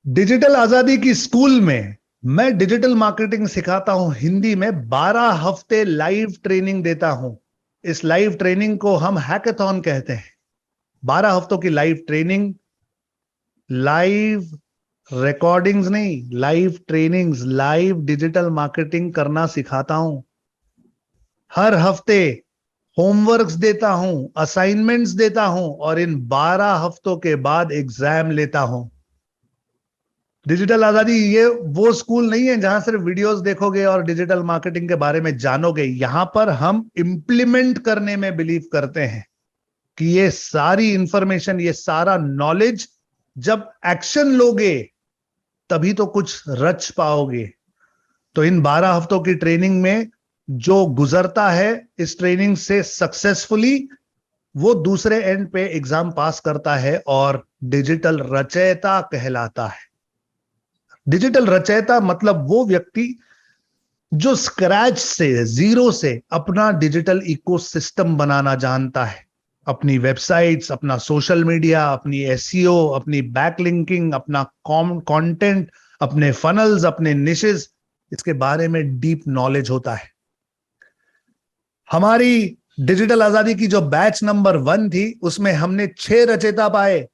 Digital आजादी की school में मैं डिजिटल मार्केटिंग सिखाता हूं। हिंदी में 12 हफ्ते लाइव ट्रेनिंग देता हूं। इस लाइव ट्रेनिंग को हम हैकाथन कहते हैं। 12 हफ्तों की लाइव ट्रेनिंग, लाइव रिकॉर्डिंग्स नहीं, live trainings, live digital marketing करना सिखाता हूं। हर हफ्ते होमवर्क्स देता हूं, असाइनमेंट्स देता हूं और इन 12 हफ्तों के बाद एग्जाम लेता हूं। डिजिटल आजादी ये वो स्कूल नहीं है जहां सिर्फ वीडियोस देखोगे और डिजिटल मार्केटिंग के बारे में जानोगे। यहां पर हम इंप्लीमेंट करने में बिलीव करते हैं कि ये सारी इंफॉर्मेशन, ये सारा नॉलेज जब एक्शन लोगे तभी तो कुछ रच पाओगे। तो इन 12 हफ्तों की ट्रेनिंग में जो गुजरता है इस ट्रेनिंग से सक्सेसफुली, वो दूसरे एंड पे एग्जाम पास करता है और डिजिटल रचयिता कहलाता है। डिजिटल रचयिता मतलब वो व्यक्ति जो स्क्रैच से, जीरो से अपना डिजिटल इकोसिस्टम बनाना जानता है। अपनी वेबसाइट्स, अपना सोशल मीडिया, अपनी एसईओ, अपनी बैकलिंकिंग, अपना कंटेंट, अपने फनल्स, अपने निशेस, इसके बारे में डीप नॉलेज होता है। हमारी डिजिटल आजादी की जो बैच नंबर 1 थी उसमें हमने 6 रचयिता पाए।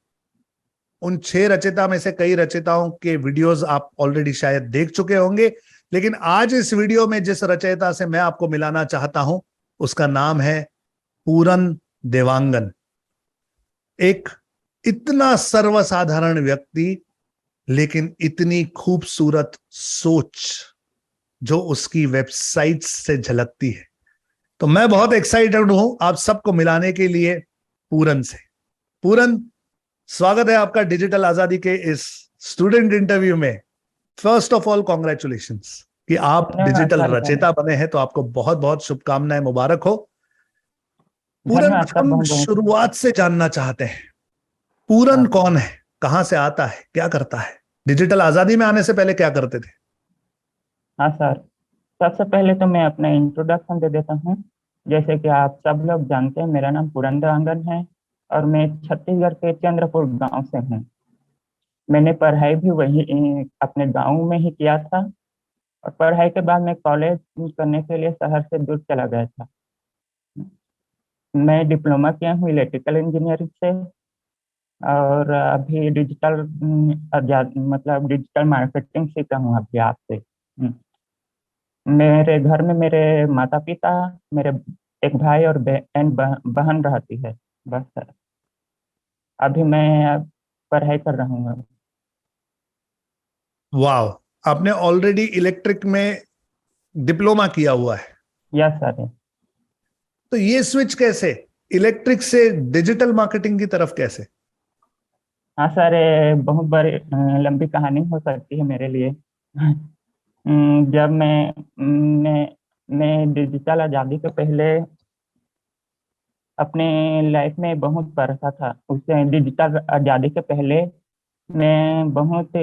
उन 6 रचयिता में से कई रचयिताओं के वीडियोस आप ऑलरेडी शायद देख चुके होंगे, लेकिन आज इस वीडियो में जिस रचयिता से मैं आपको मिलाना चाहता हूं उसका नाम है पूरन देवांगन। एक इतना सर्वसाधारण व्यक्ति लेकिन इतनी खूबसूरत सोच जो उसकी वेबसाइट से झलकती है। तो मैं बहुत एक्साइटेड हूं आप सबको मिलाने के लिए पूरन से। पूरन, स्वागत है आपका डिजिटल आजादी के इस स्टूडेंट इंटरव्यू में। फर्स्ट ऑफ ऑल कॉन्ग्रेचुलेशंस कि आप धन्यवाद डिजिटल सर। रचयिता बने हैं, तो आपको बहुत बहुत शुभकामनाएं, मुबारक हो। पूरन, धन्यवाद सर, हम बहुत बहुत। शुरुआत से जानना चाहते हैं, पूरन हाँ कौन है, कहां से आता है, क्या करता है, डिजिटल आजादी में आने से पहले क्या करते थे? हाँ सर, सबसे पहले तो मैं अपना इंट्रोडक्शन दे देता हूँ। जैसे कि आप सब लोग जानते हैं, मेरा नाम पुरंदर आंगन है और मैं छत्तीसगढ़ के चंद्रपुर गांव से हूँ। मैंने पढ़ाई भी वही अपने गांव में ही किया था और पढ़ाई के बाद मैं कॉलेज करने के लिए शहर से दूर चला गया था। मैं डिप्लोमा किया हूँ इलेक्ट्रिकल इंजीनियरिंग से और अभी डिजिटल मतलब डिजिटल मार्केटिंग सीखा हूँ अभी आपसे। मेरे घर में मेरे माता पिता, मेरे एक भाई और बहन रहती है। बस सर, अभी मैं अब पढ़ाई कर रहा हूँ। वाह, आपने ऑलरेडी इलेक्ट्रिक में डिप्लोमा किया हुआ है। Yes sir. तो ये स्विच कैसे, इलेक्ट्रिक से डिजिटल मार्केटिंग की तरफ कैसे? हाँ सर, ये बहुत बड़ी लंबी कहानी हो सकती है मेरे लिए। जब मैं डिजिटल आज़ादी के पहले अपने लाइफ में बहुत पढ़ता था। उससे डिजिटल आज़ादी के पहले मैं बहुत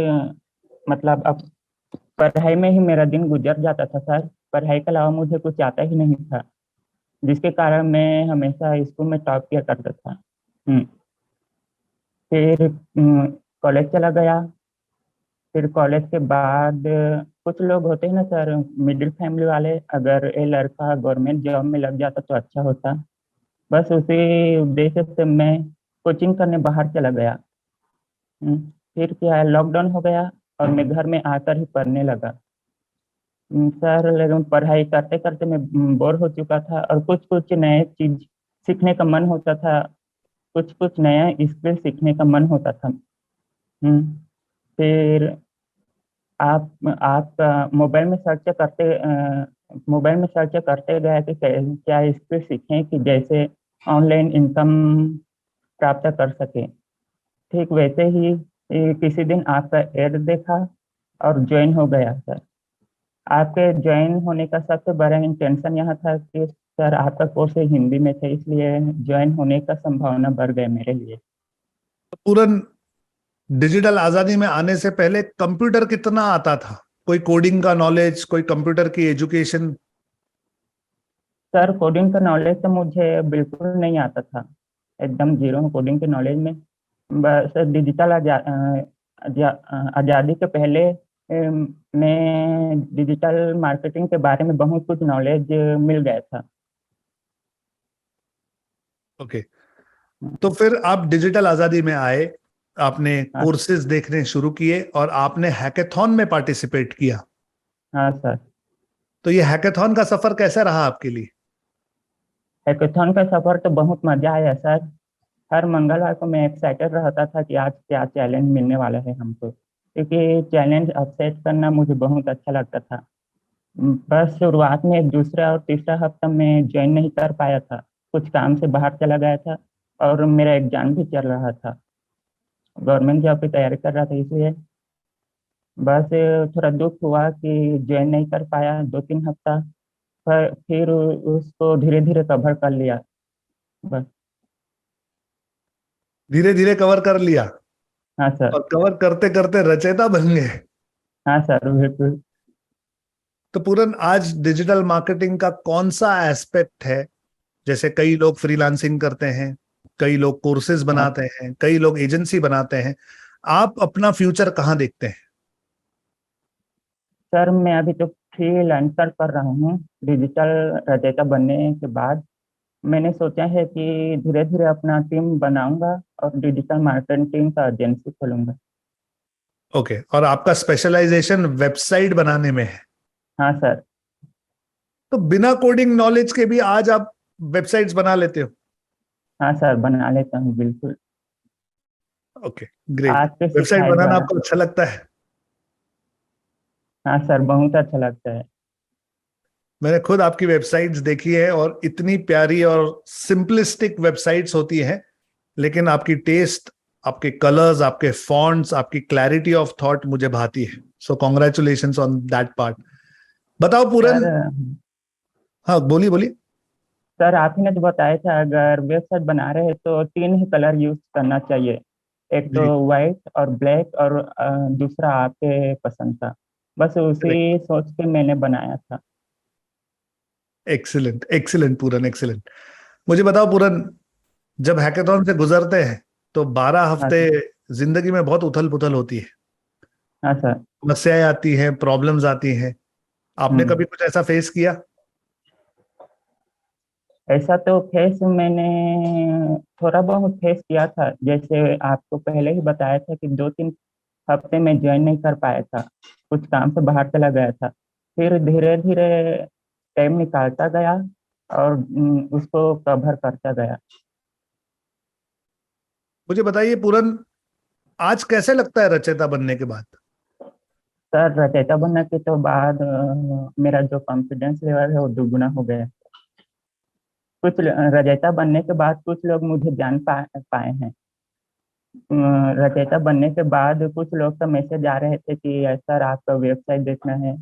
मतलब अब पढ़ाई में ही मेरा दिन गुजर जाता था सर। पढ़ाई के अलावा मुझे कुछ आता ही नहीं था, जिसके कारण मैं हमेशा स्कूल में टॉप किया करता था। हम्म, फिर कॉलेज चला गया। फिर कॉलेज के बाद कुछ लोग होते हैं ना सर, मिडिल फैमिली वाले, अगर ये लड़का गवर्नमेंट जॉब में लग जाता तो अच्छा होता। बस उसी उद्देश्य से मैं कोचिंग करने बाहर चला गया। फिर क्या है, लॉकडाउन हो गया और मैं घर में आकर ही पढ़ने लगा। सर, लेकिन पढ़ाई करते करते मैं बोर हो चुका था और कुछ कुछ नए चीज सीखने का मन होता था। कुछ कुछ नया स्किल सीखने का मन होता था। हम्म, फिर आप मोबाइल में सर्च करते गए कि क्या स्किल सीखें कि जैसे ऑनलाइन इनकम प्राप्त कर सके। ठीक वैसे ही किसी दिन आपका एड देखा और ज्वाइन हो गया सर। आपके ज्वाइन होने का सबसे बड़ा इंटेंशन यह था कि सर आपका कोर्स हिंदी में था, इसलिए ज्वाइन होने का संभावना बढ़ गई मेरे लिए। पूरन, डिजिटल आजादी में आने से पहले कंप्यूटर कितना आता था? कोई कोडिंग का नॉलेज, कोई कंप्यूटर की एजुकेशन? सर, कोडिंग का नॉलेज तो मुझे बिल्कुल नहीं आता था। एकदम जीरो हूँ कोडिंग के नॉलेज में। बस आज़ादी के पहले मैं डिजिटल मार्केटिंग के बारे में बहुत कुछ नॉलेज मिल गया था। ओके, तो फिर आप डिजिटल आजादी में आए, आपने हाँ कोर्सेज देखने शुरू किए और आपने हैकेथॉन में पार्टिसिपेट किया। हाँ सर। तो ये हैकेथॉन का सफर कैसा रहा आपके लिए? हैकेथॉन का सफर तो बहुत मजा आया सर। हर मंगलवार को मैं एक्साइटेड रहता था कि आज क्या चैलेंज मिलने वाला है हमको, क्योंकि चैलेंज एक्सेप्ट करना मुझे बहुत अच्छा लगता था। बस शुरुआत में दूसरा और तीसरा हफ्ता में ज्वाइन नहीं कर पाया था, कुछ काम से बाहर चला गया था और मेरा एग्जाम भी चल रहा था, गवर्नमेंट जॉब की तैयारी कर रहा था, इसलिए बस थोड़ा दुख हुआ कि ज्वाइन नहीं कर पाया 2-3 हफ्ता। पर फिर उसको धीरे धीरे कवर कर लिया बस। धीरे धीरे कवर कर लिया हाँ सर। और कवर करते करते रचयिता बन गए। हाँ सर बिल्कुल। तो पूरन, आज डिजिटल मार्केटिंग का कौन सा एस्पेक्ट है? जैसे कई लोग फ्रीलांसिंग करते हैं, कई लोग कोर्सेज हाँ बनाते हैं, कई लोग एजेंसी बनाते हैं, आप अपना फ्यूचर कहाँ देखते हैं? सर, मैं अभी तो फ्रीलांसर कर रहा हूँ। डिजिटल रचयिता बनने के बाद मैंने सोचा है कि धीरे धीरे अपना टीम बनाऊंगा और डिजिटल मार्केटिंग का एजेंसी खोलूंगा। ओके, और आपका स्पेशलाइजेशन वेबसाइट बनाने में है? हाँ सर। तो बिना कोडिंग नॉलेज के भी आज आप वेबसाइट्स बना लेते हो? हाँ सर, बना लेता हूँ बिल्कुल। Okay, great. आपके वेबसाइट सिखाए बनाना द्वारा। आपको अच्छा लगता है? हाँ सर, बहुत अच्छा लगता है। मैंने खुद आपकी वेबसाइट्स देखी है और इतनी प्यारी और सिंपलिस्टिक वेबसाइट्स होती हैं, लेकिन आपकी टेस्ट, आपके कलर्स, आपके फॉन्ट्स, आपकी क्लैरिटी ऑफ थॉट मुझे भाती है। सो कॉन्ग्रेचुलेशंस ऑन दैट पार्ट। बताओ पूरन। सर हाँ, बोलिए बोलिए। सर आप ही ने तो बताया था अगर वेबसाइट बना रहे हैं तो 3 ही कलर यूज करना चाहिए। एक तो जी, वाइट और ब्लैक और दूसरा आपके पसंद का। बस उसी सोच के मैंने बनाया था। एक्सीलेंट एक्सीलेंट पूरन, एक्सीलेंट। मुझे बताओ पूरन, जब हैकेथॉन से गुजरते हैं तो 12 हफ्ते हाँ जिंदगी में बहुत उथल पुथल होती है, हाँ सर। समस्याएं आती हैं, प्रॉब्लम्स आती हैं। आपने हम्म। कभी कुछ ऐसा फेस किया? ऐसा तो फेस मैंने थोड़ा बहुत फेस किया था, जैसे आपको पहले ही बताया था कि 2-3 हफ्ते में ज्वाइन नहीं कर पाया था, कुछ काम से बाहर चला गया था। फिर धीरे धीरे टाइम निकालता गया और उसको कवर करता गया। मुझे बताइए पूरन, आज कैसे लगता है रचयिता बनने के बाद? सर, रचयिता बनने के तो बाद मेरा जो कॉन्फिडेंस लेवल है वो दुगुना हो गया। रचयिता बनने के बाद कुछ लोग मुझे पाए हैं। रचयिता बनने के बाद कुछ लोग का मैसेज आ रहे थे कि सर आपका वेबसाइट देखना है।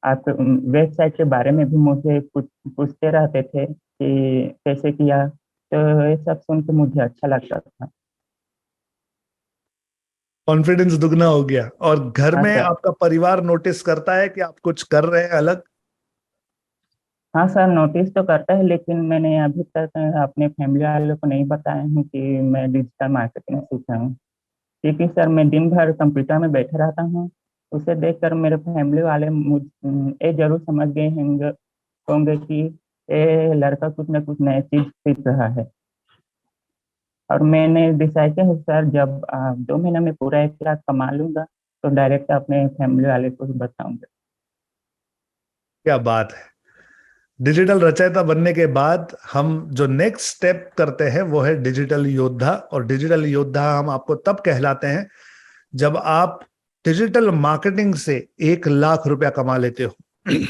आपके वेबसाइट के बारे में भी मुझे पूछते रहते थे कि कैसे किया, तो ये सब सुन के मुझे अच्छा लगता था। कॉन्फिडेंस दुगना हो गया, और घर हाँ में सर। आपका परिवार नोटिस करता है कि आप कुछ कर रहे हैं अलग? हाँ सर, नोटिस तो करता है, लेकिन मैंने अभी तक अपने फैमिली वालों को नहीं बताया हूँ कि मैं डिजिटल मार्केटिंग सीख रहा हूँ, क्योंकि सर मैं दिन भर कंप्यूटर में बैठे रहता हूँ। उसे देखकर मेरे फैमिली वाले ये जरूर समझ गए होंगे कि ये लड़का कुछ ना कुछ नया चीज सीख रहा है। और मैंने डिसाइड किया है सर, जब 2 महीने में पूरा 1 लाख कमा लूंगा तो डायरेक्ट अपने फैमिली वाले को ही बताऊंगा। क्या बात है। डिजिटल रचयिता बनने के बाद हम जो नेक्स्ट स्टेप करते हैं वो है डिजिटल योद्धा, और डिजिटल योद्धा हम आपको तब कहलाते हैं जब आप डिजिटल मार्केटिंग से 1 लाख रुपया कमा लेते हो।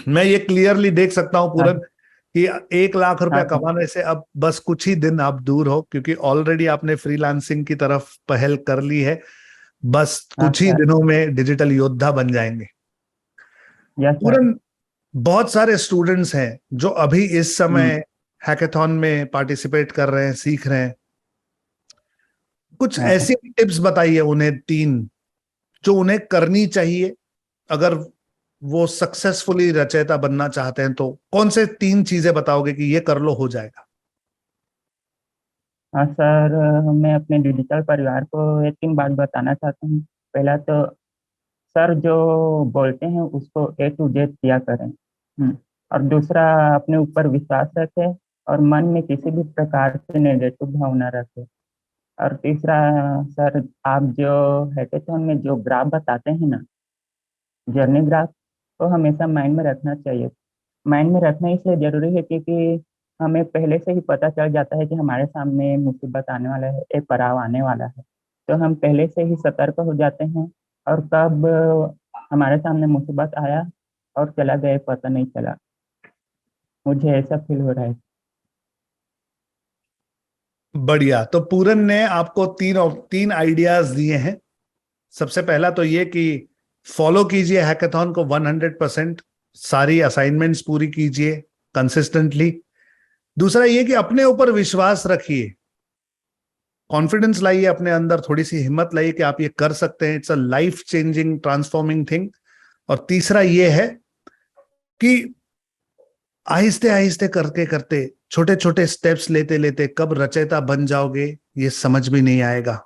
मैं ये क्लियरली देख सकता हूं पूरन हाँ कि 1 लाख रुपया हाँ सर। कमाने से अब बस कुछ ही दिन आप दूर हो, क्योंकि ऑलरेडी आपने फ्रीलांसिंग की तरफ पहल कर ली है। बस हाँ कुछ ही सर। दिनों में डिजिटल योद्धा बन जाएंगे यस सर। पूरन। बहुत सारे स्टूडेंट्स हैं जो अभी इस समय हम्म। हैकेथॉन में पार्टिसिपेट कर रहे हैं, सीख रहे हैं। कुछ हाँ ऐसी टिप्स बताइए उन्हें, 3 जो उन्हें करनी चाहिए अगर वो सक्सेसफुली रचयिता बनना चाहते हैं। तो कौन से 3 चीजें बताओगे कि ये कर लो हो जाएगा? हाँ सर, मैं अपने डिजिटल परिवार को 1-3 बात बताना चाहता हूँ। पहला तो सर जो बोलते हैं उसको A to Z किया करें। और दूसरा, अपने ऊपर विश्वास रखें और मन में किसी भी प्रकार से नेगेटिव भावना रखें। और तीसरा सर, आप जो हैकेथॉन में जो ग्राफ बताते हैं ना, जर्नी ग्राफ, तो हमेशा माइंड में रखना चाहिए। माइंड में रखना इसलिए जरूरी है क्योंकि हमें पहले से ही पता चल जाता है कि हमारे सामने मुसीबत आने वाला है, एक पड़ाव आने वाला है, तो हम पहले से ही सतर्क हो जाते हैं। और कब हमारे सामने मुसीबत आया और चला गया पता नहीं चला। मुझे ऐसा फील हो रहा है। बढ़िया। तो पूरन ने आपको तीन आइडियाज दिए हैं। सबसे पहला तो ये कि फॉलो कीजिए हैकेथॉन को 100%, सारी असाइनमेंट्स पूरी कीजिए कंसिस्टेंटली। दूसरा ये कि अपने ऊपर विश्वास रखिए, कॉन्फिडेंस लाइए अपने अंदर, थोड़ी सी हिम्मत लाइए कि आप ये कर सकते हैं। It's a life changing transforming thing. और तीसरा ये है कि आहिस्ते आहिस्ते करके करते, छोटे छोटे स्टेप्स लेते लेते कब रचयिता बन जाओगे ये समझ भी नहीं आएगा।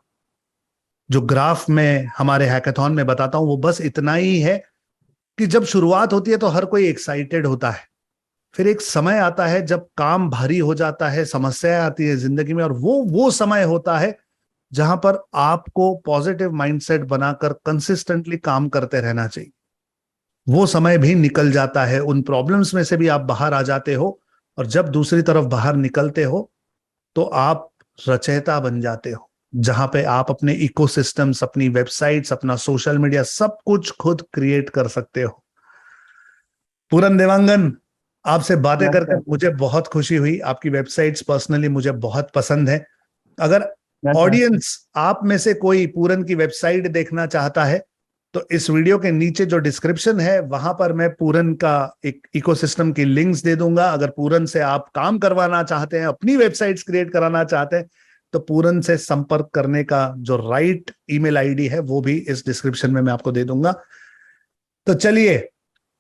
जो ग्राफ में हमारे हैकेथॉन में बताता हूं वो बस इतना ही है कि जब शुरुआत होती है तो हर कोई एक्साइटेड होता है, फिर एक समय आता है जब काम भारी हो जाता है, समस्याएं आती है जिंदगी में, और वो समय होता है जहां पर आपको पॉजिटिव माइंडसेट बनाकर कंसिस्टेंटली काम करते रहना चाहिए। वो समय भी निकल जाता है, उन प्रॉब्लम्स में से भी आप बाहर आ जाते हो, और जब दूसरी तरफ बाहर निकलते हो तो आप रचयिता बन जाते हो, जहां पे आप अपने इकोसिस्टम्स, अपनी वेबसाइट्स, अपना सोशल मीडिया सब कुछ खुद क्रिएट कर सकते हो। पूरन देवांगन, आपसे बातें यस करके सर। मुझे बहुत खुशी हुई। आपकी वेबसाइट्स पर्सनली मुझे बहुत पसंद है। अगर यस सर। ऑडियंस आप में से कोई पूरन की वेबसाइट देखना चाहता है तो इस वीडियो के नीचे जो डिस्क्रिप्शन है वहां पर मैं पूरन का एक इकोसिस्टम की लिंक्स दे दूंगा। अगर पूरन से आप काम करवाना चाहते हैं, अपनी वेबसाइट्स क्रिएट कराना चाहते हैं, तो पूरन से संपर्क करने का जो राइट ईमेल आईडी है वो भी इस डिस्क्रिप्शन में मैं आपको दे दूंगा। तो चलिए,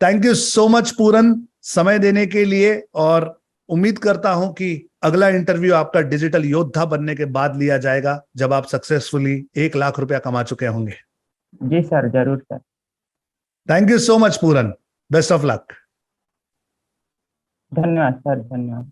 थैंक यू सो मच पूरन, समय देने के लिए। और उम्मीद करता हूं कि अगला इंटरव्यू आपका डिजिटल योद्धा बनने के बाद लिया जाएगा, जब आप सक्सेसफुली 1 लाख रुपया कमा चुके होंगे। जी सर, जरूर sir. Thank you so much Puran, best of luck. धन्यवाद सर, धन्यवाद।